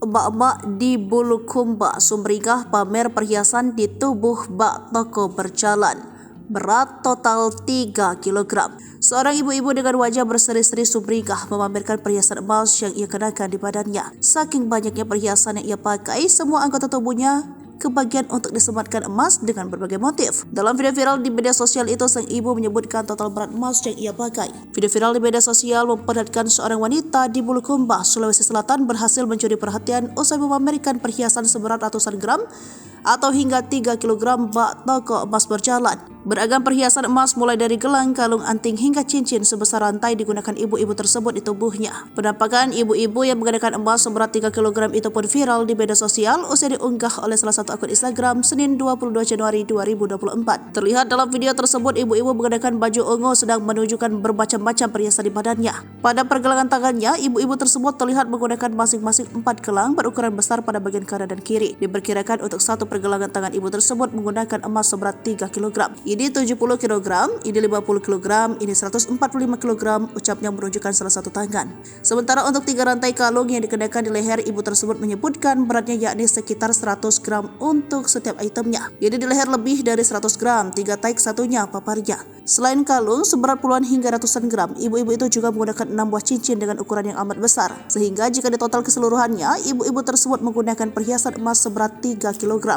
Emak-emak di Bulukumba, Sumringah pamer perhiasan di tubuh bak toko berjalan. Berat total 3 kg. Seorang ibu-ibu dengan wajah berseri-seri Sumringah memamerkan perhiasan emas yang ia kenakan di badannya. Saking banyaknya perhiasan yang ia pakai, semua anggota tubuhnya kebagian untuk disematkan emas dengan berbagai motif. Dalam video viral di media sosial itu, sang ibu menyebutkan total berat emas yang ia pakai. Video viral di media sosial memperlihatkan seorang wanita di Bulukumba, Sulawesi Selatan berhasil mencuri perhatian usai memamerkan perhiasan seberat ratusan gram atau hingga 3 kg bak toko emas berjalan. Beragam perhiasan emas mulai dari gelang, kalung, anting hingga cincin sebesar rantai digunakan ibu-ibu tersebut di tubuhnya. Penampakan ibu-ibu yang mengenakan emas seberat 3 kg itu pun viral di media sosial usai diunggah oleh salah satu akun Instagram Senin 22 Januari 2024. Terlihat dalam video tersebut ibu-ibu mengenakan baju ungu sedang menunjukkan bermacam-macam perhiasan di badannya. Pada pergelangan tangannya, ibu-ibu tersebut terlihat menggunakan masing-masing 4 gelang berukuran besar pada bagian kanan dan kiri. Diperkirakan untuk satu pergelangan tangan ibu tersebut menggunakan emas seberat 3 kg. Ini 70 kg, ini 50 kg, ini 145 kg, ucapnya menunjukkan salah satu tangan. Sementara untuk 3 rantai kalung yang dikenakan di leher, ibu tersebut menyebutkan beratnya yakni sekitar 100 gram untuk setiap itemnya. Jadi di leher lebih dari 100 gram, 3 taik satunya paparnya. Selain kalung seberat puluhan hingga ratusan gram, ibu-ibu itu juga menggunakan 6 buah cincin dengan ukuran yang amat besar. Sehingga jika ditotal keseluruhannya, ibu-ibu tersebut menggunakan perhiasan emas seberat 3 kg.